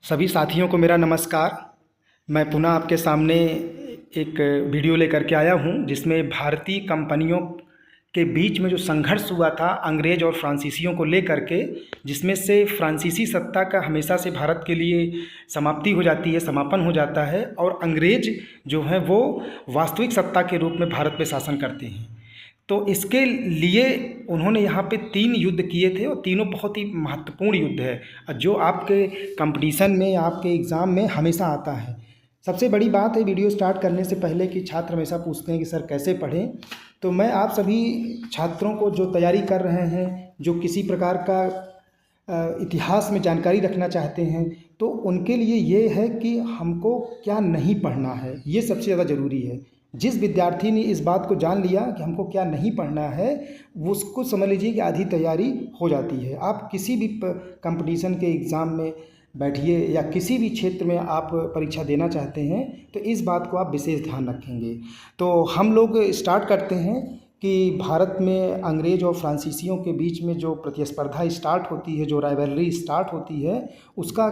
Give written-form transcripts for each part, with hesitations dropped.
सभी साथियों को मेरा नमस्कार। मैं पुनः आपके सामने एक वीडियो लेकर के आया हूं, जिसमें भारतीय कंपनियों के बीच में जो संघर्ष हुआ था अंग्रेज़ और फ्रांसीसियों को लेकर के, जिसमें से फ्रांसीसी सत्ता का हमेशा से भारत के लिए समाप्ति हो जाती है, समापन हो जाता है, और अंग्रेज़ जो हैं वो वास्तविक सत्ता के रूप में भारत पे शासन करते हैं। तो इसके लिए उन्होंने यहाँ पे 3 युद्ध किए थे, और तीनों बहुत ही महत्वपूर्ण युद्ध है जो आपके कंपटीशन में, आपके एग्ज़ाम में हमेशा आता है। सबसे बड़ी बात है वीडियो स्टार्ट करने से पहले कि छात्र हमेशा पूछते हैं कि सर कैसे पढ़ें। तो मैं आप सभी छात्रों को जो तैयारी कर रहे हैं, जो किसी प्रकार का इतिहास में जानकारी रखना चाहते हैं, तो उनके लिए ये है कि हमको क्या नहीं पढ़ना है, ये सबसे ज़्यादा ज़रूरी है। जिस विद्यार्थी ने इस बात को जान लिया कि हमको क्या नहीं पढ़ना है, वो उसको समझ लीजिए कि आधी तैयारी हो जाती है। आप किसी भी कंपटीशन के एग्ज़ाम में बैठिए या किसी भी क्षेत्र में आप परीक्षा देना चाहते हैं, तो इस बात को आप विशेष ध्यान रखेंगे। तो हम लोग स्टार्ट करते हैं कि भारत में अंग्रेज़ और फ्रांसीसियों के बीच में जो प्रतिस्पर्धा स्टार्ट होती है, जो राइवलरी स्टार्ट होती है, उसका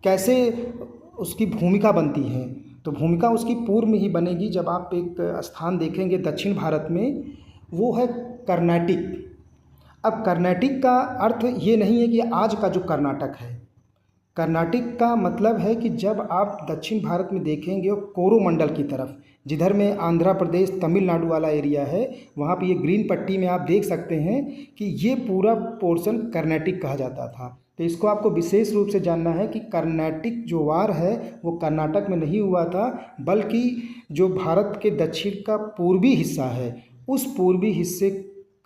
कैसे उसकी भूमिका बनती है। तो भूमिका उसकी पूर्व में ही बनेगी जब आप एक स्थान देखेंगे दक्षिण भारत में, वो है कर्नाटक। अब कर्नाटक का अर्थ ये नहीं है कि आज का जो कर्नाटक है। कर्नाटक का मतलब है कि जब आप दक्षिण भारत में देखेंगे कोरोमंडल की तरफ, जिधर में आंध्र प्रदेश तमिलनाडु वाला एरिया है, वहाँ पे ये ग्रीन पट्टी में आप देख सकते हैं कि ये पूरा पोर्शन कर्नाटक कहा जाता था। तो इसको आपको विशेष रूप से जानना है कि कर्नाटक जो वार है वो कर्नाटक में नहीं हुआ था, बल्कि जो भारत के दक्षिण का पूर्वी हिस्सा है, उस पूर्वी हिस्से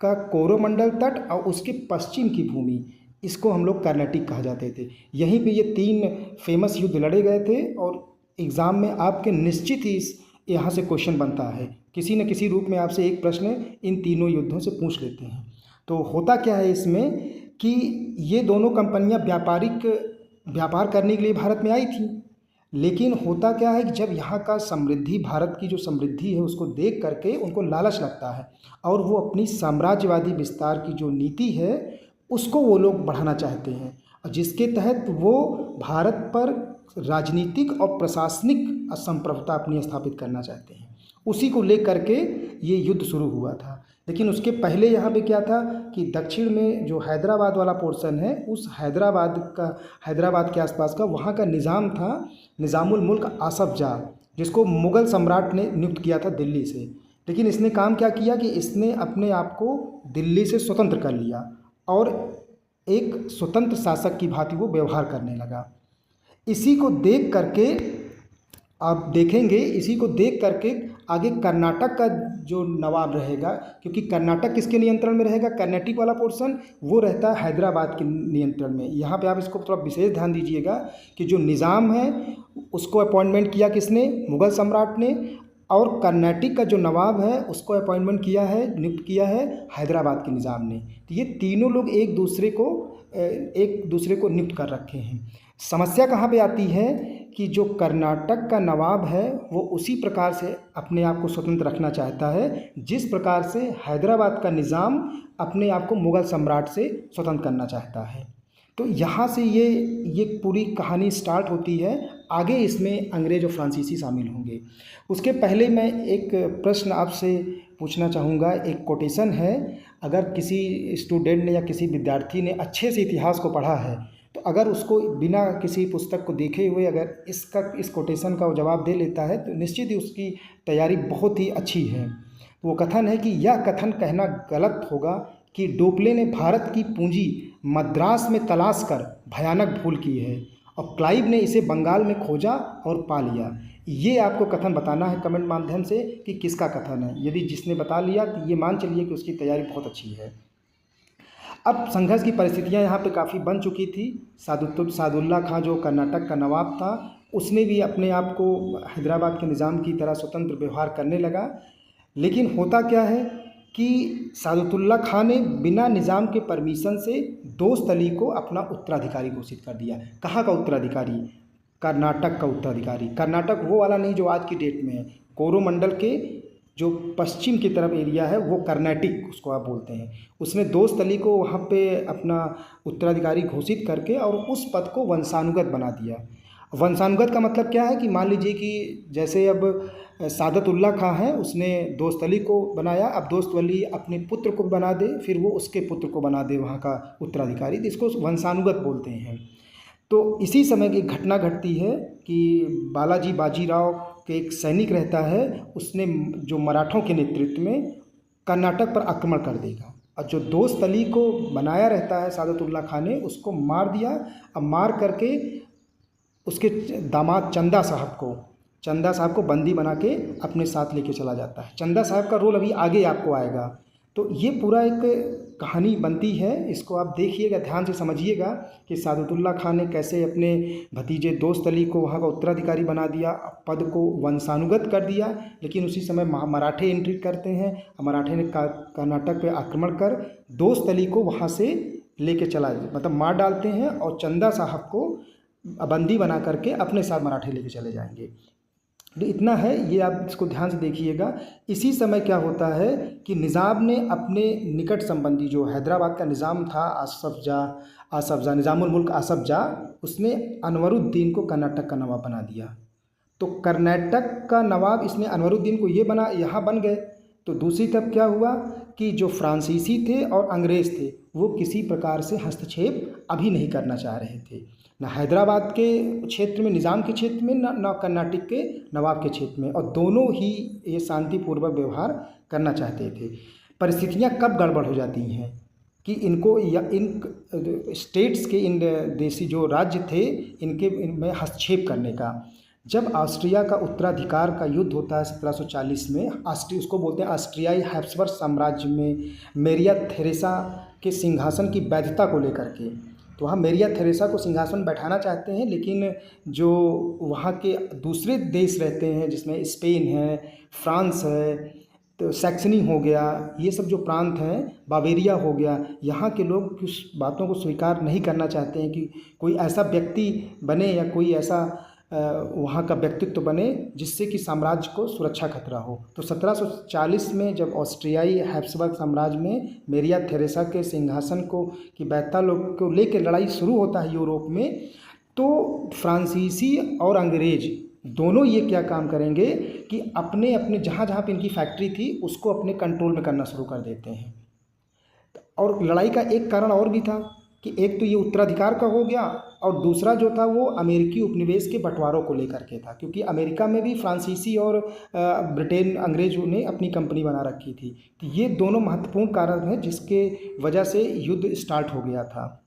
का कोरोमंडल तट और उसके पश्चिम की भूमि, इसको हम लोग कर्नाटक कहा जाते थे। यहीं पे ये 3 फेमस युद्ध लड़े गए थे, और एग्ज़ाम में आपके निश्चित ही यहाँ से क्वेश्चन बनता है, किसी न किसी रूप में आपसे एक प्रश्न इन तीनों युद्धों से पूछ लेते हैं। तो होता क्या है इसमें कि ये दोनों कंपनियां व्यापार करने के लिए भारत में आई थी, लेकिन होता क्या है कि जब यहाँ का समृद्धि, भारत की जो समृद्धि है, उसको देख करके उनको लालच लगता है, और वो अपनी साम्राज्यवादी विस्तार की जो नीति है उसको वो लोग बढ़ाना चाहते हैं, और जिसके तहत वो भारत पर राजनीतिक और प्रशासनिक असंप्रभुता अपनी स्थापित करना चाहते हैं। उसी को लेकर के ये युद्ध शुरू हुआ था। लेकिन उसके पहले यहाँ पे क्या था कि दक्षिण में जो हैदराबाद वाला पोर्शन है, उस हैदराबाद के आसपास का वहाँ का निज़ाम था निज़ामुल मुल्क आसफ जाह, जिसको मुग़ल सम्राट ने नियुक्त किया था दिल्ली से। लेकिन इसने काम क्या किया कि इसने अपने आप को दिल्ली से स्वतंत्र कर लिया, और एक स्वतंत्र शासक की भांति वो व्यवहार करने लगा। इसी को देख करके आप देखेंगे, इसी को देख करके आगे कर्नाटक का जो नवाब रहेगा, क्योंकि कर्नाटक किसके नियंत्रण में रहेगा, कर्नाटक वाला पोर्शन वो रहता है हैदराबाद के नियंत्रण में। यहाँ पे आप इसको थोड़ा विशेष ध्यान दीजिएगा कि जो निज़ाम है उसको अपॉइंटमेंट किया किसने, मुग़ल सम्राट ने, और कर्नाटक का जो नवाब है उसको अपॉइंटमेंट किया है, नियुक्त किया है हैदराबाद के निज़ाम ने। तो ये तीनों लोग एक दूसरे को नियुक्त कर रखे हैं। समस्या कहाँ पे आती है कि जो कर्नाटक का नवाब है वो उसी प्रकार से अपने आप को स्वतंत्र रखना चाहता है जिस प्रकार से हैदराबाद का निज़ाम अपने आप को मुग़ल सम्राट से स्वतंत्र करना चाहता है। तो यहाँ से ये पूरी कहानी स्टार्ट होती है। आगे इसमें अंग्रेज़ और फ्रांसीसी शामिल होंगे। उसके पहले मैं एक प्रश्न आपसे पूछना चाहूँगा। एक कोटेशन है, अगर किसी स्टूडेंट ने या किसी विद्यार्थी ने अच्छे से इतिहास को पढ़ा है, तो अगर उसको बिना किसी पुस्तक को देखे हुए अगर इस कोटेशन का वो जवाब दे लेता है, तो निश्चित ही उसकी तैयारी बहुत ही अच्छी है। वो कथन है कि यह कथन कहना गलत होगा कि डोपले ने भारत की पूंजी मद्रास में तलाश कर भयानक भूल की है, और क्लाइव ने इसे बंगाल में खोजा और पा लिया। ये आपको कथन बताना है कमेंट माध्यम से कि किसका कथन है। यदि जिसने बता लिया तो ये मान चलिए कि उसकी तैयारी बहुत अच्छी है। अब संघर्ष की परिस्थितियां यहाँ पे काफ़ी बन चुकी थी। सादुल्ला खां जो कर्नाटक का नवाब था, उसने भी अपने आप को हैदराबाद के निज़ाम की तरह स्वतंत्र व्यवहार करने लगा। लेकिन होता क्या है कि सादुल्ला खां ने बिना निज़ाम के परमिशन से दोस्त अली को अपना उत्तराधिकारी घोषित कर दिया। कहाँ का उत्तराधिकारी? कर्नाटक का उत्तराधिकारी। कर्नाटक वो वाला नहीं जो आज की डेट में है, कोरोमंडल के जो पश्चिम की तरफ एरिया है वो कर्नाटक उसको आप बोलते हैं, उसने दोस्त अली को वहाँ पे अपना उत्तराधिकारी घोषित करके और उस पद को वंशानुगत बना दिया। वंशानुगत का मतलब क्या है कि मान लीजिए कि जैसे अब सादतुल्ला खां है, उसने दोस्त अली को बनाया, अब दोस्त अली अपने पुत्र को बना दे, फिर वो उसके पुत्र को बना दे वहाँ का उत्तराधिकारी, तो इसको वंशानुगत बोलते हैं। तो इसी समय की घटना घटती है कि बालाजी बाजीराव के एक सैनिक रहता है, उसने जो मराठों के नेतृत्व में कर्नाटक पर आक्रमण कर देगा, और जो दोस्त अली को बनाया रहता है सादतुल्ला खां ने, उसको मार दिया। अब मार करके उसके दामाद चंदा साहब को बंदी बना के अपने साथ लेके चला जाता है। चंदा साहब का रोल अभी आगे आपको आएगा। तो ये पूरा एक कहानी बनती है, इसको आप देखिएगा, ध्यान से समझिएगा कि सादतुल्ला खां ने कैसे अपने भतीजे दोस्त अली को वहाँ का उत्तराधिकारी बना दिया, पद को वंशानुगत कर दिया। लेकिन उसी समय मराठे एंट्री करते हैं, मराठे ने कर्नाटक पे आक्रमण कर दोस्त अली को वहाँ से लेके मतलब मार डालते हैं, और चंदा साहब को बंदी बना करके अपने साथ मराठे लेके चले जाएंगे। तो इतना है, ये आप इसको ध्यान से देखिएगा। इसी समय क्या होता है कि निज़ाम ने अपने निकट संबंधी, जो हैदराबाद का निज़ाम था आसफ जा निज़ामुल मुल्क आसफ जा, उसने अनवरुद्दीन को कर्नाटक का नवाब बना दिया। तो कर्नाटक का नवाब इसने अनवरुद्दीन को यहाँ बन गए। तो दूसरी तरफ क्या हुआ कि जो फ्रांसीसी थे और अंग्रेज़ थे, वो किसी प्रकार से हस्तक्षेप अभी नहीं करना चाह रहे थे, ना हैदराबाद के क्षेत्र में, निज़ाम के क्षेत्र में, ना कर्नाटक के नवाब के क्षेत्र में, और दोनों ही ये शांतिपूर्वक व्यवहार करना चाहते थे। परिस्थितियाँ कब गड़बड़ हो जाती हैं कि इनको या इन स्टेट्स के, इन देशी जो राज्य थे, इनमें हस्तक्षेप करने का। जब ऑस्ट्रिया का उत्तराधिकार का युद्ध होता है 1740 में, उसको बोलते हैं ऑस्ट्रियाई हैब्सबर्ग साम्राज्य में, मेरिया थेरेसा के सिंहासन की वैधता को लेकर के। तो वहाँ मेरिया थेरेसा को सिंहासन बैठाना चाहते हैं, लेकिन जो वहाँ के दूसरे देश रहते हैं, जिसमें स्पेन है, फ्रांस है, तो सैक्सनी हो गया, ये सब जो प्रांत हैं, बावेरिया हो गया, यहाँ के लोग कुछ बातों को स्वीकार नहीं करना चाहते हैं कि कोई ऐसा व्यक्ति बने या कोई ऐसा वहाँ का व्यक्तित्व बने जिससे कि साम्राज्य को सुरक्षा खतरा हो। तो 1740 में जब ऑस्ट्रियाई हैब्सबर्ग साम्राज्य में मेरिया थेरेसा के सिंहासन की वैधता लोग को लेकर लड़ाई शुरू होता है यूरोप में, तो फ्रांसीसी और अंग्रेज दोनों ये क्या काम करेंगे कि अपने अपने जहाँ जहाँ पे इनकी फैक्ट्री थी उसको अपने कंट्रोल में करना शुरू कर देते हैं। और लड़ाई का एक कारण और भी था कि एक तो ये उत्तराधिकार का हो गया, और दूसरा जो था वो अमेरिकी उपनिवेश के बंटवारों को लेकर के था, क्योंकि अमेरिका में भी फ्रांसीसी और ब्रिटेन अंग्रेजों ने अपनी कंपनी बना रखी थी। तो ये दोनों महत्वपूर्ण कारण हैं जिसके वजह से युद्ध स्टार्ट हो गया था।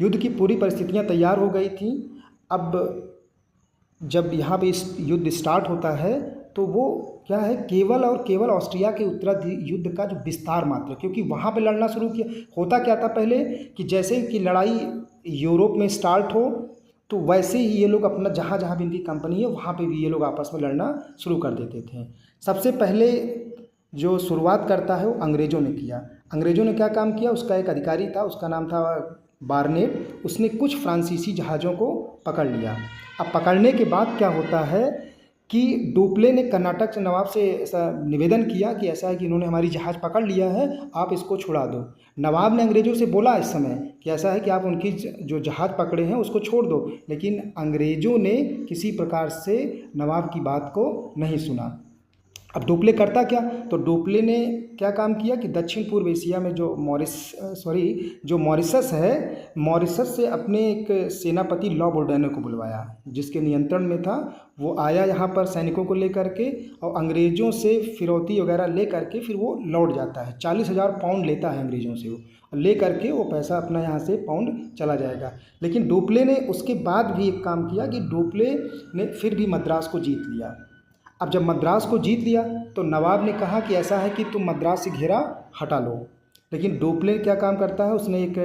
युद्ध की पूरी परिस्थितियां तैयार हो गई थी। अब जब यहाँ पे इस युद्ध स्टार्ट होता है तो वो क्या है, केवल और केवल ऑस्ट्रिया के उत्तराधिकार युद्ध का जो विस्तार मात्र, क्योंकि वहाँ पे लड़ना शुरू किया। होता क्या था पहले कि जैसे कि लड़ाई यूरोप में स्टार्ट हो तो वैसे ही ये लोग अपना जहाँ जहाँ भी इनकी कंपनी है वहाँ पे भी ये लोग आपस में लड़ना शुरू कर देते थे। सबसे पहले जो शुरुआत करता है वो अंग्रेज़ों ने किया। अंग्रेज़ों ने क्या काम किया, उसका एक अधिकारी था, उसका नाम था बार्नेट। उसने कुछ फ्रांसीसी जहाज़ों को पकड़ लिया। अब पकड़ने के बाद क्या होता है कि डुप्ले ने कर्नाटक से नवाब से ऐसा निवेदन किया कि ऐसा है कि इन्होंने हमारी जहाज़ पकड़ लिया है, आप इसको छुड़ा दो। नवाब ने अंग्रेज़ों से बोला इस समय कि ऐसा है कि आप उनकी जो जहाज़ पकड़े हैं उसको छोड़ दो, लेकिन अंग्रेज़ों ने किसी प्रकार से नवाब की बात को नहीं सुना। अब डुप्ले करता क्या, तो डुप्ले ने क्या काम किया कि दक्षिण पूर्व एशिया में जो मॉरिशस है, मॉरिशस से अपने एक सेनापति लॉ बोर्डेनो को बुलवाया, जिसके नियंत्रण में था। वो आया यहाँ पर सैनिकों को लेकर के, और अंग्रेज़ों से फिरौती वगैरह ले करके फिर वो लौट जाता है। 40,000 पाउंड लेता है अंग्रेज़ों से, वो ले करके वो पैसा अपना यहाँ से पाउंड चला जाएगा। लेकिन डुप्ले ने उसके बाद भी एक काम किया कि डुप्ले ने फिर भी मद्रास को जीत लिया। अब जब मद्रास को जीत लिया तो नवाब ने कहा कि ऐसा है कि तुम मद्रास से घेरा हटा लो। लेकिन डुप्ले क्या काम करता है, उसने एक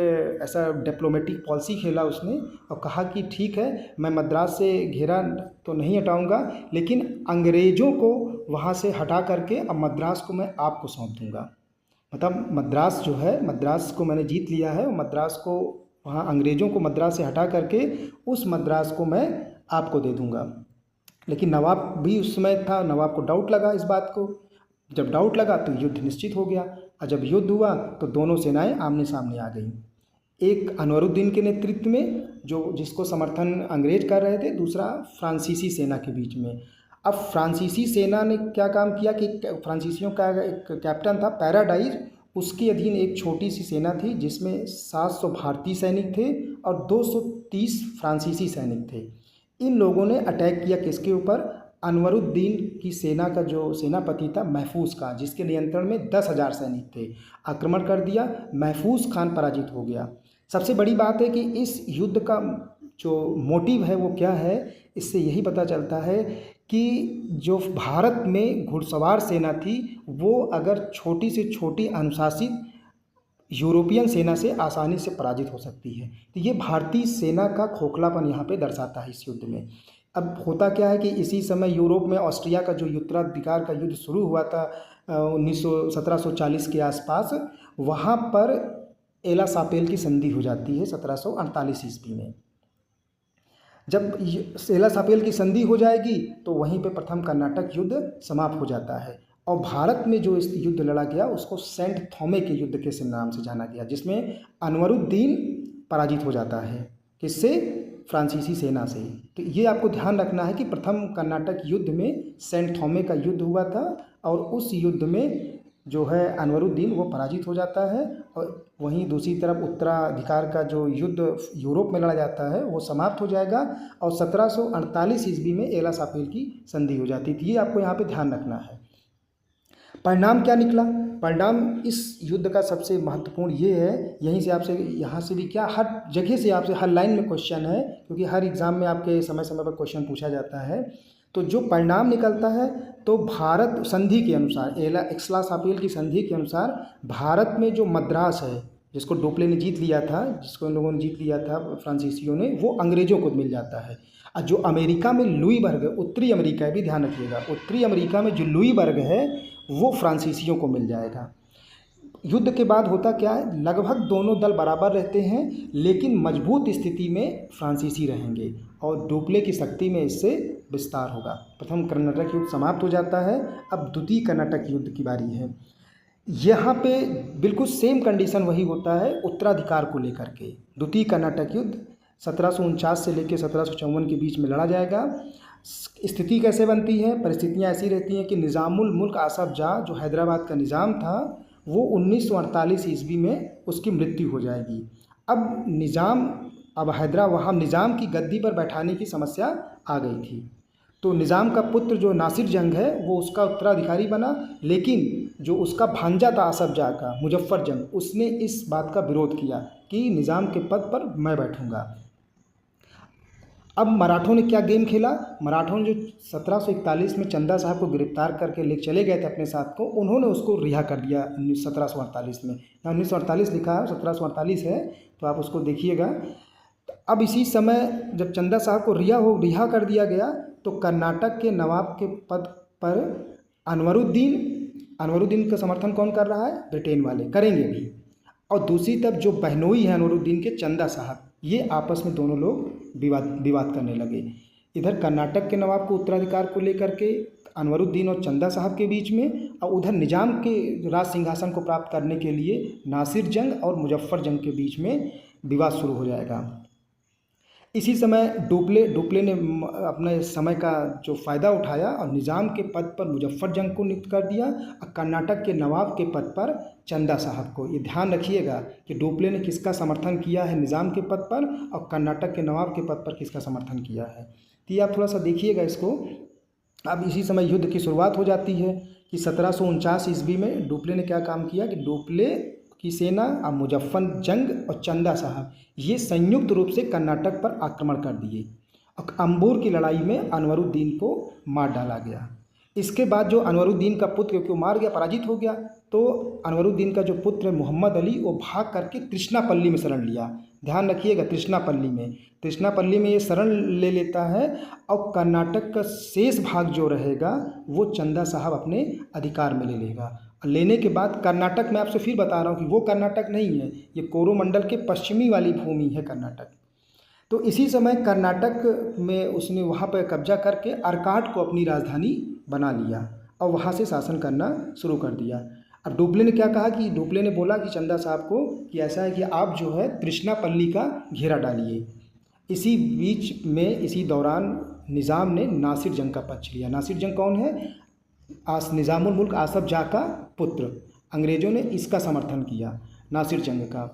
ऐसा डिप्लोमेटिक पॉलिसी खेला उसने, और कहा कि ठीक है, मैं मद्रास से घेरा तो नहीं हटाऊंगा, लेकिन अंग्रेज़ों को वहाँ से हटा करके अब मद्रास को मैं आपको सौंप दूँगा। मतलब मद्रास जो है, मद्रास को मैंने जीत लिया है, और मद्रास को वहाँ अंग्रेज़ों को मद्रास से हटा करके उस मद्रास को मैं आपको दे दूँगा। लेकिन नवाब भी उस समय था, नवाब को डाउट लगा इस बात को जब डाउट लगा तो युद्ध निश्चित हो गया, और जब युद्ध हुआ तो दोनों सेनाएं आमने सामने आ गईं। एक अनवरुद्दीन के नेतृत्व में जो जिसको समर्थन अंग्रेज कर रहे थे, दूसरा फ्रांसीसी सेना के बीच में। अब फ्रांसीसी सेना ने क्या काम किया कि फ्रांसीसियों का एक कैप्टन था पैराडाइज, उसके अधीन एक छोटी सी सेना थी जिसमें 700 भारतीय सैनिक थे और 230 फ्रांसीसी सैनिक थे। इन लोगों ने अटैक किया किसके ऊपर? अनवरुद्दीन की सेना का जो सेनापति था महफूज खान, जिसके नियंत्रण में 10,000 सैनिक थे। आक्रमण कर दिया, महफूज खान पराजित हो गया। सबसे बड़ी बात है कि इस युद्ध का जो मोटिव है वो क्या है, इससे यही पता चलता है कि जो भारत में घुड़सवार सेना थी वो अगर छोटी से छोटी अनुशासित यूरोपियन सेना से आसानी से पराजित हो सकती है। तो ये भारतीय सेना का खोखलापन यहाँ पे दर्शाता है इस युद्ध में। अब होता क्या है कि इसी समय यूरोप में ऑस्ट्रिया का जो उत्तराधिकार का युद्ध शुरू हुआ था 1740 के आसपास, वहाँ पर एला सापेल की संधि हो जाती है 1748 ईस्वी में। जब एला सापेल की संधि हो जाएगी तो वहीं पे प्रथम कर्नाटक युद्ध समाप्त हो जाता है, और भारत में जो इस युद्ध लड़ा गया उसको सेंट थॉमे के युद्ध के नाम से जाना गया, जिसमें अनवरुद्दीन पराजित हो जाता है। किससे? फ्रांसीसी सेना से। तो ये आपको ध्यान रखना है कि प्रथम कर्नाटक युद्ध में सेंट थॉमे का युद्ध हुआ था, और उस युद्ध में जो है अनवरुद्दीन वो पराजित हो जाता है, और वहीं दूसरी तरफ उत्तराधिकार का जो युद्ध यूरोप में लड़ा जाता है वो समाप्त हो जाएगा, और 1748 ईस्वी में एला सापेल की संधि हो जाती थी। ये आपको यहाँ पे ध्यान रखना है। परिणाम क्या निकला? परिणाम इस युद्ध का सबसे महत्वपूर्ण ये है, यहीं से आपसे यहाँ से भी क्या हर जगह से आपसे हर लाइन में क्वेश्चन है, क्योंकि हर एग्ज़ाम में आपके समय समय पर क्वेश्चन पूछा जाता है। तो जो परिणाम निकलता है तो भारत संधि के अनुसार, एला सापेल की संधि के अनुसार भारत में जो मद्रास है, जिसको डोपले ने जीत लिया था, जिसको इन लोगों ने जीत लिया था फ्रांसीसियों ने, वो अंग्रेज़ों को मिल जाता है। और जो अमेरिका में लुईबर्ग, उत्तरी अमेरिका है, भी ध्यान रखिएगा, उत्तरी अमेरिका में जो लुईबर्ग है वो फ्रांसीसियों को मिल जाएगा। युद्ध के बाद होता क्या है, लगभग दोनों दल बराबर रहते हैं, लेकिन मजबूत स्थिति में फ्रांसीसी रहेंगे, और डोपले की शक्ति में इससे विस्तार होगा। प्रथम कर्नाटक युद्ध समाप्त हो जाता है। अब द्वितीय कर्नाटक युद्ध की बारी है। यहाँ पे बिल्कुल सेम कंडीशन वही होता है उत्तराधिकार को लेकर के। द्वितीय कर्नाटक युद्ध 1749 से लेकर 1754 के बीच में लड़ा जाएगा। स्थिति कैसे बनती है? परिस्थितियाँ ऐसी रहती हैं कि निज़ामुल मुल्क आसफ जाह जो हैदराबाद का निज़ाम था वो 1948 ईस्वी में उसकी मृत्यु हो जाएगी। अब वहाँ निज़ाम की गद्दी पर बैठाने की समस्या आ गई थी, तो निज़ाम का पुत्र जो नासिर जंग है वो उसका उत्तराधिकारी बना, लेकिन जो उसका भांजा था आसफ जाह का, मुजफ्फर जंग, उसने इस बात का विरोध किया कि निज़ाम के पद पर मैं बैठूंगा। अब मराठों ने क्या गेम खेला? मराठों ने जो 1741 में चंदा साहब को गिरफ्तार करके ले चले गए थे अपने साथ को, उन्होंने उसको रिहा कर दिया 1748 में। 1948 लिखा है, 1748 है, तो आप उसको देखिएगा। अब इसी समय जब चंदा साहब को रिहा कर दिया गया तो कर्नाटक के नवाब के पद पर अनवरुद्दीन का समर्थन कौन कर रहा है? ब्रिटेन वाले करेंगे भी। और दूसरी तरफ जो बहनोई है अनवरुद्दीन के, चंदा साहब, ये आपस में दोनों लोग विवाद करने लगे। इधर कर्नाटक के नवाब को उत्तराधिकार को लेकर के अनवरुद्दीन और चंदा साहब के बीच में, और उधर निजाम के राज सिंहासन को प्राप्त करने के लिए नासिर जंग और मुजफ्फर जंग के बीच में विवाद शुरू हो जाएगा। इसी समय डोपले ने अपने समय का जो फ़ायदा उठाया और निज़ाम के पद पर मुजफ्फर जंग को नियुक्त कर दिया, और कर्नाटक के नवाब के पद पर चंदा साहब को। ये ध्यान रखिएगा कि डोपले ने किसका समर्थन किया है निज़ाम के पद पर, और कर्नाटक के नवाब के पद पर किसका समर्थन किया है। तो ये आप थोड़ा सा देखिएगा इसको। अब इसी समय युद्ध की शुरुआत हो जाती है कि 1749 ईस्वी में डोपले ने क्या काम किया कि डोपले की सेना और मुजफ्फर जंग और चंदा साहब ये संयुक्त रूप से कर्नाटक पर आक्रमण कर दिए, और अंबूर की लड़ाई में अनवरुद्दीन को मार डाला गया। इसके बाद जो अनवरुद्दीन का पुत्र, क्योंकि वो मार गया, पराजित हो गया, तो अनवरुद्दीन का जो पुत्र है मोहम्मद अली, वो भाग करके तृष्णापल्ली में शरण लिया। ध्यान रखिएगा, तृष्णापल्ली में ये शरण ले लेता है, और कर्नाटक का शेष भाग जो रहेगा वो चंदा साहब अपने अधिकार में ले लेगा। लेने के बाद कर्नाटक, मैं आपसे फिर बता रहा हूँ कि वो कर्नाटक नहीं है, ये कोरोमंडल के पश्चिमी वाली भूमि है कर्नाटक। तो इसी समय कर्नाटक में उसने वहाँ पर कब्जा करके अर्काट को अपनी राजधानी बना लिया, और वहाँ से शासन करना शुरू कर दिया। अब डुप्ले ने क्या कहा कि डुप्ले ने बोला कि चंदा साहब को कि ऐसा है कि आप जो है तृष्णापल्ली का घेरा डालिए। इसी बीच में इसी दौरान निज़ाम ने नासिर जंग का पक्ष लिया। नासिर जंग कौन है? निज़ामुल मुल्क आसफ जाह का पुत्र। अंग्रेज़ों ने इसका समर्थन किया, नासिर जंग का।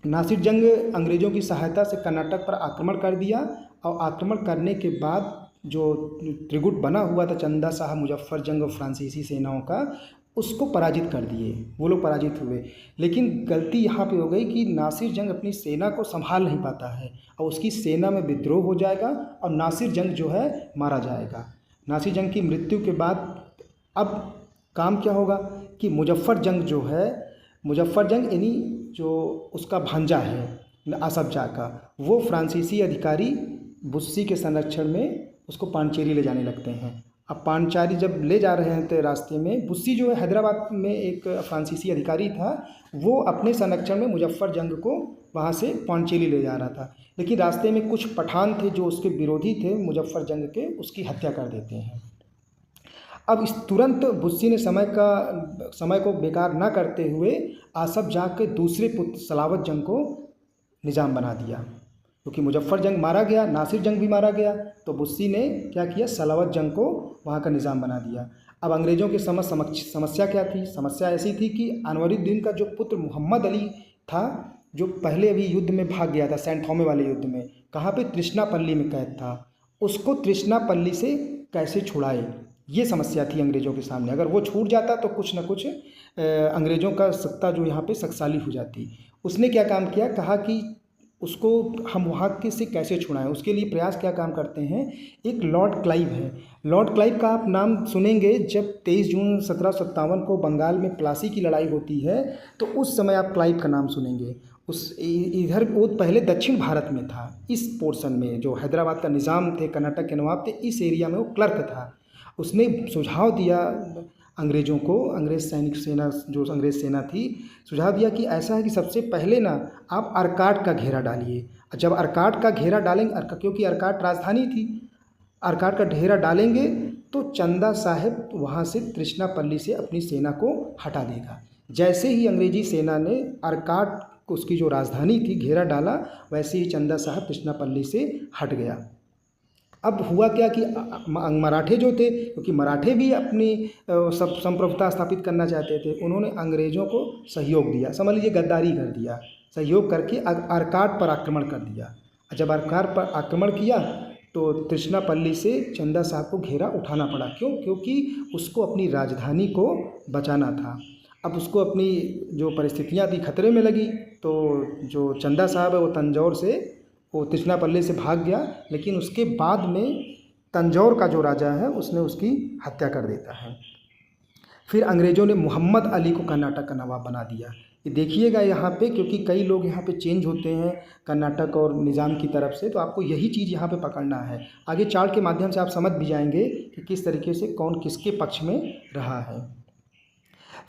नासिर जंग अंग्रेज़ों की सहायता से कर्नाटक पर आक्रमण कर दिया और आक्रमण करने के बाद जो त्रिगुट बना हुआ था चंदा शाह, मुजफ्फर जंग और फ्रांसीसी सेनाओं का, उसको पराजित कर दिए। वो लोग पराजित हुए, लेकिन गलती यहाँ पे हो गई कि नासिर जंग अपनी सेना को संभाल नहीं पाता है और उसकी सेना में विद्रोह हो जाएगा और नासिर जंग जो है मारा जाएगा। नासिर जंग की मृत्यु के बाद अब काम क्या होगा कि मुजफ्फर जंग जो है, मुजफ्फर जंग यानी जो उसका भांजा है आसफ जाह का, वो फ्रांसीसी अधिकारी बुस्सी के संरक्षण में उसको पांडिचेरी ले जाने लगते हैं। अब पांडिचेरी जब ले जा रहे थे रास्ते में, बुस्सी जो है हैदराबाद में एक फ्रांसीसी अधिकारी था, वो अपने संरक्षण में मुजफ्फर जंग को वहाँ से पांडिचेरी ले जा रहा था, लेकिन रास्ते में कुछ पठान थे जो उसके विरोधी थे मुजफ्फर जंग के, उसकी हत्या कर देते हैं। अब इस तुरंत बुस्सी ने समय को बेकार ना करते हुए आसफ जाह के दूसरे पुत्र सलावत जंग को निज़ाम बना दिया, क्योंकि मुजफ्फर जंग मारा गया, नासिर जंग भी मारा गया, तो बुस्सी ने क्या किया, सलावत जंग को वहाँ का निज़ाम बना दिया। अब अंग्रेज़ों के समस्या क्या थी? समस्या ऐसी थी कि अनवरुद्दीन का जो पुत्र मोहम्मद अली था, जो पहले अभी युद्ध में भाग गया था, सैंट थॉमे वाले युद्ध में, कहाँ पे? तृष्णापल्ली में कैद था। उसको तृष्णापल्ली से कैसे छुड़ाए, ये समस्या थी अंग्रेज़ों के सामने। अगर वो छूट जाता तो कुछ न कुछ अंग्रेज़ों का सत्ता जो यहाँ पे शक्तिशाली हो जाती। उसने क्या काम किया, कहा कि उसको हम वहाँ के से कैसे छुड़ाएं। उसके लिए प्रयास क्या काम करते हैं, एक लॉर्ड क्लाइव है। लॉर्ड क्लाइव का आप नाम सुनेंगे जब 23 जून 1757 को बंगाल में प्लासी की लड़ाई होती है, तो उस समय आप क्लाइव का नाम सुनेंगे। इधर वो पहले दक्षिण भारत में था, इस पोर्शन में जो हैदराबाद का निज़ाम थे, कर्नाटक के नवाब थे, इस एरिया में वो क्लर्क था। उसने सुझाव दिया अंग्रेज़ों को, अंग्रेज़ सेना थी, सुझाव दिया कि ऐसा है कि सबसे पहले ना आप अर्काट का घेरा डालिए। जब अर्काट का घेरा डालेंगे, क्योंकि अर्काट राजधानी थी, अर्काट का घेरा डालेंगे तो चंदा साहब वहाँ से तृष्णापल्ली से अपनी सेना को हटा देगा। जैसे ही अंग्रेजी सेना ने अर्काट को, उसकी जो राजधानी थी, घेरा डाला, वैसे ही चंदा साहब तृष्णापल्ली से हट गया। अब हुआ क्या कि मराठे जो थे, क्योंकि मराठे भी अपनी सब संप्रभुता स्थापित करना चाहते थे, उन्होंने अंग्रेज़ों को सहयोग दिया, समझ लीजिए गद्दारी कर दिया, सहयोग करके अर्काट पर आक्रमण कर दिया। जब अर्काट पर आक्रमण किया तो तृष्णापल्ली से चंदा साहब को घेरा उठाना पड़ा। क्यों? क्योंकि उसको अपनी राजधानी को बचाना था। अब उसको अपनी जो परिस्थितियाँ थी खतरे में लगी, तो जो चंदा साहब है वो तंजौर से, वो तृष्णापल्ली से भाग गया, लेकिन उसके बाद में तंजौर का जो राजा है उसने उसकी हत्या कर देता है। फिर अंग्रेज़ों ने मोहम्मद अली को कर्नाटक का नवाब बना दिया। ये देखिएगा यहाँ पे, क्योंकि कई लोग यहाँ पे चेंज होते हैं कर्नाटक और निज़ाम की तरफ से, तो आपको यही चीज़ यहाँ पे पकड़ना है। आगे चार्ट के माध्यम से आप समझ भी जाएंगे कि किस तरीके से कौन किसके पक्ष में रहा है।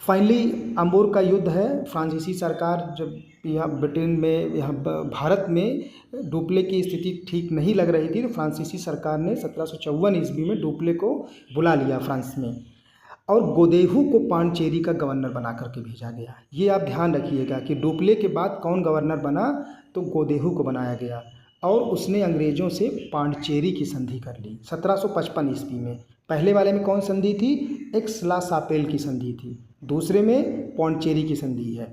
फाइनली अंबोर का युद्ध है। फ्रांसीसी सरकार जब यहाँ ब्रिटेन में, यहाँ भारत में डुप्ले की स्थिति ठीक नहीं लग रही थी, तो फ्रांसीसी सरकार ने 1754 ईस्वी में डुप्ले को बुला लिया फ्रांस में, और गोदेहू को पांडिचेरी का गवर्नर बना करके भेजा गया। ये आप ध्यान रखिएगा कि डुप्ले के बाद कौन गवर्नर बना, तो गोदेहू को बनाया गया, और उसने अंग्रेज़ों से पांडिचेरी की संधि कर ली 1755 ईस्वी में। पहले वाले में कौन संधि थी? एक्स-ला-शापेल की संधि थी, दूसरे में पांडिचेरी की संधि है।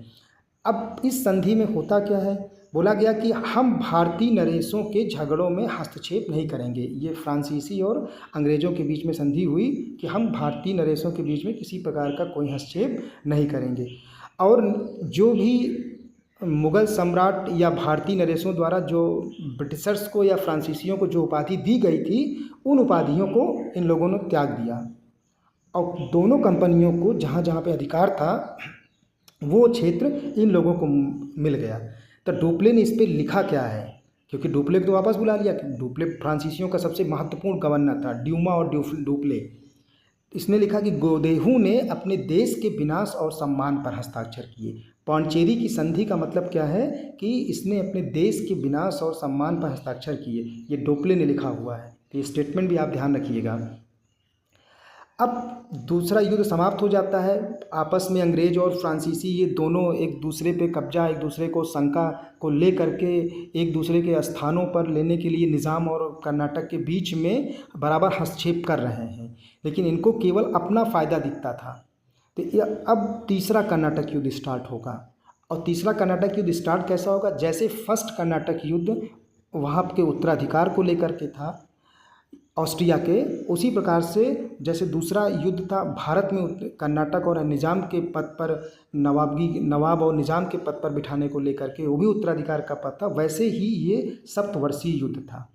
अब इस संधि में होता क्या है, बोला गया कि हम भारतीय नरेशों के झगड़ों में हस्तक्षेप नहीं करेंगे। ये फ्रांसीसी और अंग्रेज़ों के बीच में संधि हुई कि हम भारतीय नरेशों के बीच में किसी प्रकार का कोई हस्तक्षेप नहीं करेंगे, और जो भी मुग़ल सम्राट या भारतीय नरेशों द्वारा जो ब्रिटिशर्स को या फ्रांसीसियों को जो उपाधि दी गई थी, उन उपाधियों को इन लोगों ने त्याग दिया, और दोनों कंपनियों को जहाँ जहाँ पे अधिकार था वो क्षेत्र इन लोगों को मिल गया। तो डुप्ले ने इस पर लिखा क्या है, क्योंकि डुप्ले को तो वापस बुला लिया। डुप्ले फ्रांसीसियों का सबसे महत्वपूर्ण गवर्नर था, ड्यूमा और डुप्ले। इसने लिखा कि गोदेहू ने अपने देश के विनाश और सम्मान पर हस्ताक्षर किए। पांडिचेरी की संधि का मतलब क्या है कि इसने अपने देश के विनाश और सम्मान पर हस्ताक्षर किए, ये डुप्ले ने लिखा हुआ है। तो ये स्टेटमेंट भी आप ध्यान रखिएगा। अब दूसरा युद्ध समाप्त हो जाता है। आपस में अंग्रेज और फ्रांसीसी ये दोनों एक दूसरे पे कब्जा, एक दूसरे को शंका को ले करके एक दूसरे के स्थानों पर लेने के लिए निज़ाम और कर्नाटक के बीच में बराबर हस्तक्षेप कर रहे हैं, लेकिन इनको केवल अपना फ़ायदा दिखता था। तो ये अब तीसरा कर्नाटक युद्ध स्टार्ट होगा। और तीसरा कर्नाटक युद्ध स्टार्ट कैसा होगा? जैसे फर्स्ट कर्नाटक युद्ध वहाँ के उत्तराधिकार को लेकर के था ऑस्ट्रिया के, उसी प्रकार से जैसे दूसरा युद्ध था भारत में कर्नाटक और निज़ाम के पद पर नवाब और निज़ाम के पद पर बिठाने को लेकर के, वो भी उत्तराधिकार का पद था, वैसे ही ये सप्तवर्षीय युद्ध था।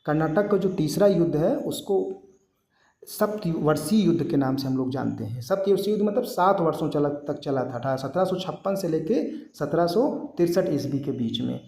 कर्नाटक का जो तीसरा युद्ध है उसको सप्तवर्षीय युद्ध के नाम से हम लोग जानते हैं। सप्तवर्षीय युद्ध मतलब 7 वर्षों तक चला था, 1756 से लेके 1763 ईस्वी के बीच में।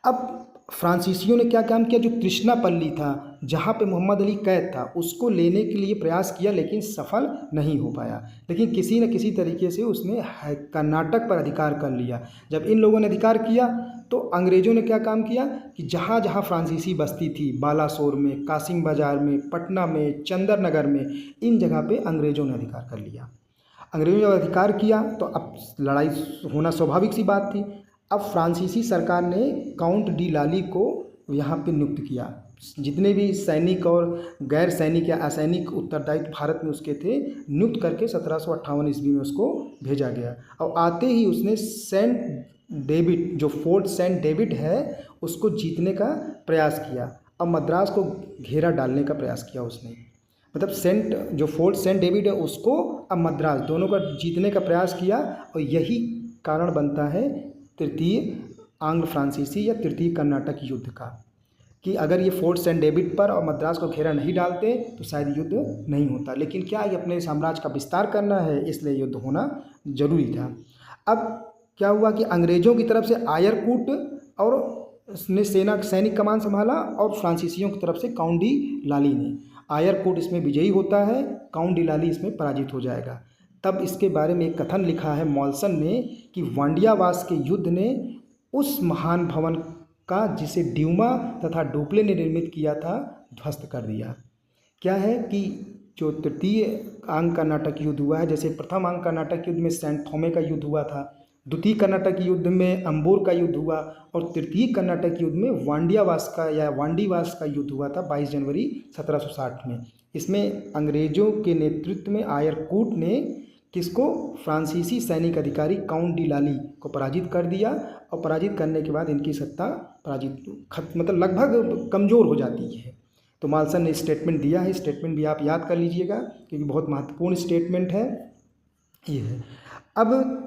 अब फ्रांसीसियों ने क्या काम किया? जो तृष्णापल्ली था, जहाँ पे मोहम्मद अली कैद था, उसको लेने के लिए प्रयास किया, लेकिन सफल नहीं हो पाया। लेकिन किसी न किसी तरीके से उसने कर्नाटक पर अधिकार कर लिया। जब इन लोगों ने अधिकार किया तो अंग्रेज़ों ने क्या काम किया कि जहाँ जहाँ फ्रांसीसी बस्ती थी, बालासोर में, कासिम बाज़ार में, पटना में, चंदर नगर में, इन जगह पे अंग्रेज़ों ने अधिकार कर लिया। अंग्रेज़ों ने जब अधिकार किया तो अब लड़ाई होना स्वाभाविक सी बात थी। अब फ्रांसीसी सरकार ने काउंट डी लाली को यहाँ पे नियुक्त किया। जितने भी सैनिक और गैर सैनिक या असैनिक उत्तरदायित्व भारत में उसके थे, नियुक्त करके 1758 ईस्वी में उसको भेजा गया। और आते ही उसने सेंट डेविड, जो फोर्ट सेंट डेविड है, उसको जीतने का प्रयास किया और मद्रास को घेरा डालने का प्रयास किया उसने। मतलब जो फोर्ट सेंट डेविड है उसको अब मद्रास, दोनों का जीतने का प्रयास किया। और यही कारण बनता है तृतीय आंग्ल फ्रांसीसी या तृतीय कर्नाटक युद्ध का, कि अगर ये फोर्ट सेंट डेविड पर और मद्रास को घेरा नहीं डालते तो शायद युद्ध नहीं होता। लेकिन क्या ये अपने साम्राज्य का विस्तार करना है, इसलिए युद्ध होना जरूरी था। अब क्या हुआ कि अंग्रेज़ों की तरफ से आयरकूट और ने सैनिक कमान संभाला, और फ्रांसीसियों की तरफ से काउंट डी लाली ने। आयरकूट इसमें विजयी होता है, काउंट डी लाली इसमें पराजित हो जाएगा। तब इसके बारे में एक कथन लिखा है मॉल्सन ने कि वांडियावास के युद्ध ने उस महान भवन का, जिसे ड्यूमा तथा डुप्ले ने निर्मित किया था, ध्वस्त कर दिया। क्या है कि जो तृतीय आंग कर्नाटक युद्ध हुआ है, जैसे प्रथम आंग कर्नाटक युद्ध में सेंट थॉमे का युद्ध हुआ था, द्वितीय कर्नाटक युद्ध में अंबोर का युद्ध हुआ, और तृतीय कर्नाटक युद्ध में वांडियावास का या वांडीवास का युद्ध हुआ था 22 जनवरी 1760 में। इसमें अंग्रेज़ों के नेतृत्व में आयरकूट ने किसको? फ्रांसीसी सैनिक अधिकारी काउंट डी लाली को पराजित कर दिया। और पराजित करने के बाद इनकी सत्ता मतलब लगभग कमज़ोर हो जाती है। तो माल्सन ने स्टेटमेंट दिया है, स्टेटमेंट भी आप याद कर लीजिएगा क्योंकि बहुत महत्वपूर्ण स्टेटमेंट है ये है। अब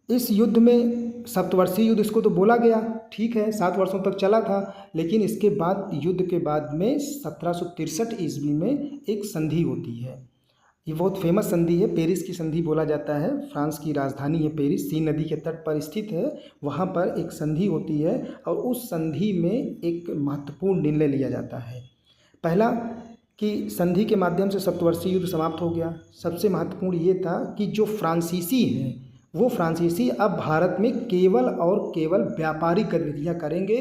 इस युद्ध में सप्तवर्षीय युद्ध इसको तो बोला गया, ठीक है, 7 वर्षों तक चला था। लेकिन इसके बाद युद्ध के बाद में 1763 ईस्वी में एक संधि होती है। ये बहुत फेमस संधि है, पेरिस की संधि बोला जाता है। फ्रांस की राजधानी है पेरिस, सीन नदी के तट पर स्थित है। वहाँ पर एक संधि होती है और उस संधि में एक महत्वपूर्ण निर्णय लिया जाता है। पहला कि संधि के माध्यम से सप्तवर्षीय युद्ध समाप्त हो गया। सबसे महत्वपूर्ण ये था कि जो फ्रांसीसी हैं वो फ्रांसीसी अब भारत में केवल और केवल व्यापारिक गतिविधियाँ करेंगे,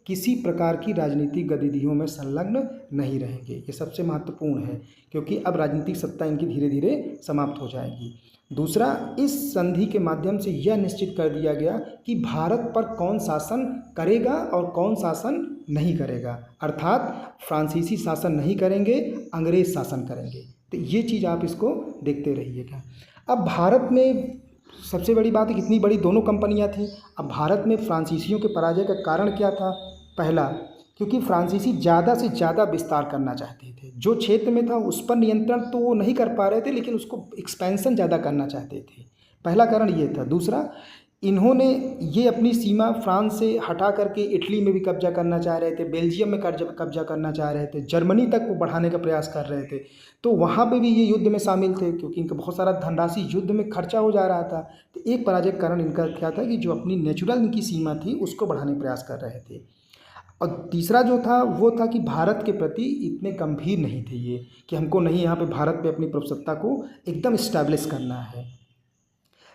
किसी प्रकार की राजनीतिक गतिविधियों में संलग्न नहीं रहेंगे। ये सबसे महत्वपूर्ण है क्योंकि अब राजनीतिक सत्ता इनकी धीरे धीरे समाप्त हो जाएगी। दूसरा, इस संधि के माध्यम से यह निश्चित कर दिया गया कि भारत पर कौन शासन करेगा और कौन शासन नहीं करेगा, अर्थात फ्रांसीसी शासन नहीं करेंगे, अंग्रेज शासन करेंगे। तो ये चीज़ आप इसको देखते रहिएगा। अब भारत में सबसे बड़ी बात है कितनी बड़ी दोनों कंपनियां थीं। अब भारत में फ्रांसीसियों के पराजय का कारण क्या था? पहला, क्योंकि फ्रांसीसी ज़्यादा से ज़्यादा विस्तार करना चाहते थे। जो क्षेत्र में था उस पर नियंत्रण तो वो नहीं कर पा रहे थे, लेकिन उसको एक्सपेंशन ज़्यादा करना चाहते थे। पहला कारण ये था। दूसरा, इन्होंने ये अपनी सीमा फ्रांस से हटा करके इटली में भी कब्जा करना चाह रहे थे, बेल्जियम में कब्जा करना चाह रहे थे, जर्मनी तक वो बढ़ाने का प्रयास कर रहे थे। तो वहाँ पे भी ये युद्ध में शामिल थे क्योंकि इनका बहुत सारा धनराशि युद्ध में खर्चा हो जा रहा था। तो एक पराजय का कारण इनका क्या था कि जो अपनी नेचुरल इनकी सीमा थी उसको बढ़ाने का प्रयास कर रहे थे। और तीसरा जो था वो था कि भारत के प्रति इतने गंभीर नहीं थे ये कि हमको नहीं यहाँ पे भारत पे अपनी प्रभुसत्ता को एकदम इस्टेब्लिश करना है।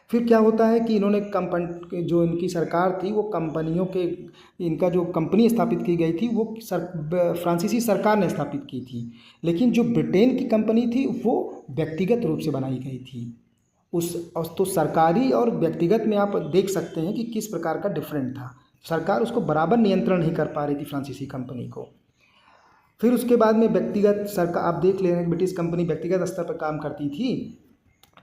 फिर क्या होता है कि इन्होंने जो इनकी सरकार थी वो कंपनियों के, इनका जो कंपनी स्थापित की गई थी वो फ्रांसीसी सरकार ने स्थापित की थी, लेकिन जो ब्रिटेन की कंपनी थी वो व्यक्तिगत रूप से बनाई गई थी। तो सरकारी और व्यक्तिगत में आप देख सकते हैं कि किस प्रकार का डिफरेंट था। सरकार उसको बराबर नियंत्रण नहीं कर पा रही थी फ्रांसीसी कंपनी को। फिर उसके बाद में व्यक्तिगत सरकार, आप देख ले रहे हैं ब्रिटिश कंपनी व्यक्तिगत स्तर पर काम करती थी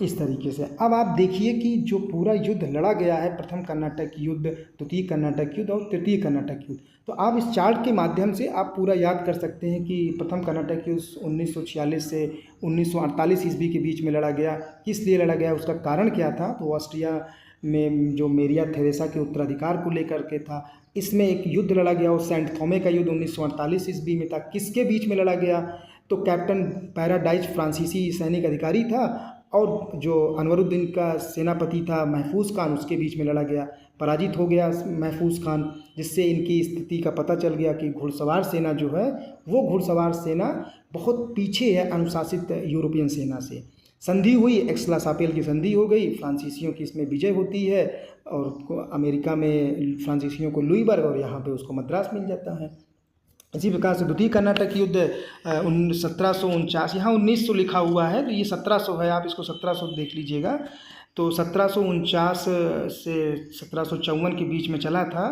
इस तरीके से। अब आप देखिए कि जो पूरा युद्ध लड़ा गया है, प्रथम कर्नाटक युद्ध, द्वितीय कर्नाटक युद्ध और तृतीय कर्नाटक युद्ध, तो आप इस चार्ट के माध्यम से आप पूरा याद कर सकते हैं कि प्रथम कर्नाटक युद्ध 1946 से 1948 ईस्वी के बीच में लड़ा गया। किस लिए लड़ा गया, उसका कारण क्या था, तो ऑस्ट्रिया में जो मेरिया थेरेसा के उत्तराधिकार को लेकर के था। इसमें एक युद्ध लड़ा गया और सेंट थॉमे का युद्ध 1948 ईस्वी में था। किसके बीच में लड़ा गया, तो कैप्टन पैराडाइज फ्रांसीसी सैनिक अधिकारी था और जो अनवरुद्दीन का सेनापति था महफूज खान, उसके बीच में लड़ा गया। पराजित हो गया महफूज खान, जिससे इनकी स्थिति का पता चल गया कि घुड़सवार सेना जो है वो घुड़सवार सेना बहुत पीछे है अनुशासित यूरोपियन सेना से। संधि हुई, एक्स-ला-शापेल की संधि हो गई, फ्रांसीसियों की इसमें विजय होती है और अमेरिका में फ्रांसीसियों को लुईबर्ग और यहाँ पे उसको मद्रास मिल जाता है। इसी प्रकार से द्वितीय कर्नाटक युद्ध 1749, यहाँ 1900 लिखा हुआ है तो ये 1700 है, आप इसको 1700 देख लीजिएगा। तो 1749 से 1754 के बीच में चला था।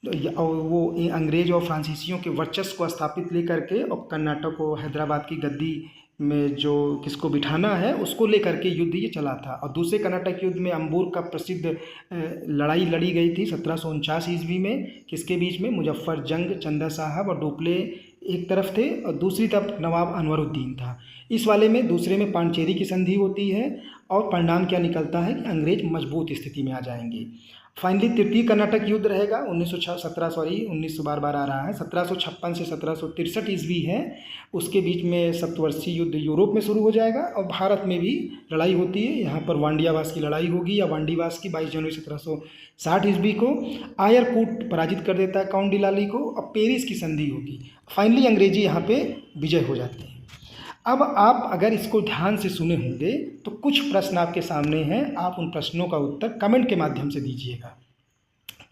और वो अंग्रेज और फ्रांसीसियों के वर्चस्व को स्थापित लेकर के और कर्नाटक को हैदराबाद की गद्दी में जो किसको बिठाना है उसको लेकर के युद्ध ये चला था। और दूसरे कर्नाटक युद्ध में अंबूर का प्रसिद्ध लड़ाई लड़ी गई थी 1749 ईस्वी में। किसके बीच में, मुजफ्फर जंग, चंदा साहब और डोपले एक तरफ थे और दूसरी तरफ नवाब अनवरुद्दीन था। इस वाले में दूसरे में पांचेरी की संधि होती है और परिणाम क्या निकलता है कि अंग्रेज मजबूत स्थिति में आ जाएंगे। फाइनली तृतीय कर्नाटक युद्ध रहेगा 1900 बार आ रहा है, 1756 से 1763 ईस्वी है। उसके बीच में सप्तवर्षीय युद्ध यूरोप में शुरू हो जाएगा और भारत में भी लड़ाई होती है। यहाँ पर वांडियावास की लड़ाई होगी या वांडीवास की 22 जनवरी 1760 ईस्वी को। आयरकूट पराजित कर देता है काउंट डिलाली को और पेरिस की संधि होगी। फाइनली अंग्रेजी यहाँ पे विजय हो जाते हैं। अब आप अगर इसको ध्यान से सुने होंगे तो कुछ प्रश्न आपके सामने हैं, आप उन प्रश्नों का उत्तर कमेंट के माध्यम से दीजिएगा।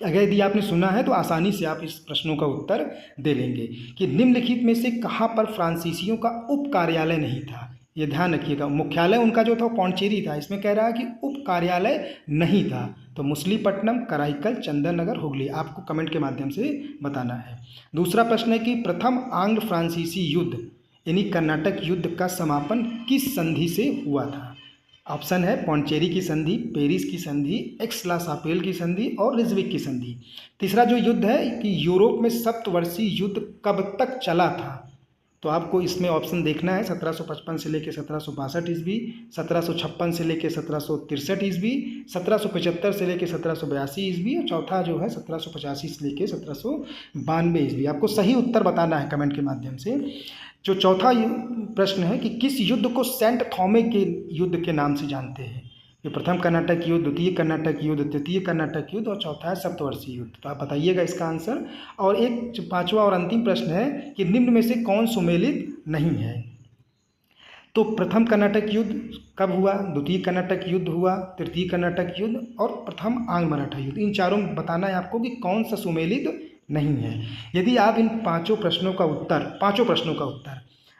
अगर यदि आपने सुना है तो आसानी से आप इस प्रश्नों का उत्तर दे लेंगे कि निम्नलिखित में से कहाँ पर फ्रांसीसियों का उप कार्यालय नहीं था। ये ध्यान रखिएगा, मुख्यालय उनका जो था वो पौंडचेरी था, इसमें कह रहा है कि उप कार्यालय नहीं था। तो मछलीपट्टनम, कराईकल, चंदन नगर, हुगली, आपको कमेंट के माध्यम से बताना है। दूसरा प्रश्न है कि प्रथम आंग्ल फ्रांसीसी युद्ध यानी कर्नाटक युद्ध का समापन किस संधि से हुआ था। ऑप्शन है पौंडचेरी की संधि, पेरिस की संधि, एक्स-ला-शापेल की संधि और रिजविक की संधि। तीसरा जो युद्ध है कि यूरोप में सप्तवर्षीय युद्ध कब तक चला था, तो आपको इसमें ऑप्शन देखना है 1755 से लेकर 1762 ईस्वी, 1756 से लेकर 1763 ईस्वी, 1775 से लेकर 1782 ईस्वी और चौथा जो है 1785 से लेकर 1792 ईस्वी। आपको सही उत्तर बताना है कमेंट के माध्यम से। जो चौथा प्रश्न है कि किस युद्ध को सेंट थॉमे के युद्ध के नाम से जानते हैं। ये प्रथम कर्नाटक युद्ध, द्वितीय कर्नाटक युद्ध, तृतीय कर्नाटक युद्ध और चौथा है सप्तवर्षीय युद्ध। तो आप बताइएगा इसका आंसर। और एक पांचवा और अंतिम प्रश्न है कि निम्न में से कौन सुमेलित नहीं है। तो प्रथम कर्नाटक युद्ध कब हुआ, द्वितीय कर्नाटक युद्ध हुआ, तृतीय कर्नाटक युद्ध और प्रथम आंग्ल मराठा युद्ध, इन चारों में बताना है आपको कि कौन सा सुमेलित नहीं है। यदि आप इन पांचों प्रश्नों का उत्तर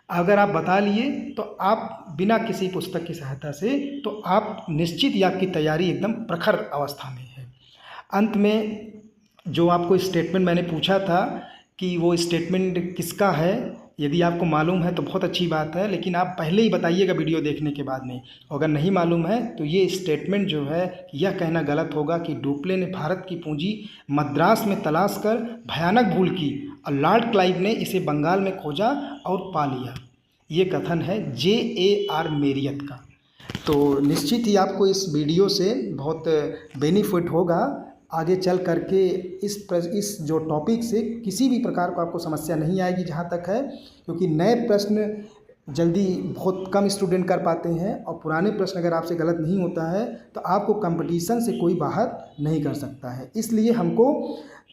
अगर आप बता लिए तो आप बिना किसी पुस्तक की सहायता से तो आप निश्चित ही आपकी तैयारी एकदम प्रखर अवस्था में है। अंत में जो आपको स्टेटमेंट मैंने पूछा था कि वो स्टेटमेंट किसका है, यदि आपको मालूम है तो बहुत अच्छी बात है, लेकिन आप पहले ही बताइएगा वीडियो देखने के बाद में। अगर नहीं मालूम है तो ये स्टेटमेंट जो है यह कहना गलत होगा कि डुप्ले ने भारत की पूंजी मद्रास में तलाश कर भयानक भूल की और लॉर्ड क्लाइव ने इसे बंगाल में खोजा और पा लिया। ये कथन है J.A.R. मेरियत का। तो निश्चित ही आपको इस वीडियो से बहुत बेनिफिट होगा। आगे चल करके इस जो टॉपिक से किसी भी प्रकार को आपको समस्या नहीं आएगी जहाँ तक है, क्योंकि नए प्रश्न जल्दी बहुत कम स्टूडेंट कर पाते हैं और पुराने प्रश्न अगर आपसे गलत नहीं होता है तो आपको कंपटीशन से कोई बाहर नहीं कर सकता है। इसलिए हमको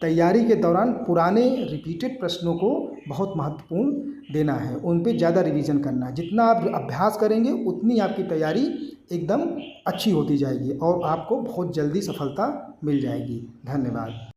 तैयारी के दौरान पुराने रिपीटेड प्रश्नों को बहुत महत्वपूर्ण देना है, उन पे ज़्यादा रिवीजन करना है। जितना आप अभ्यास करेंगे उतनी आपकी तैयारी एकदम अच्छी होती जाएगी और आपको बहुत जल्दी सफलता मिल जाएगी। धन्यवाद।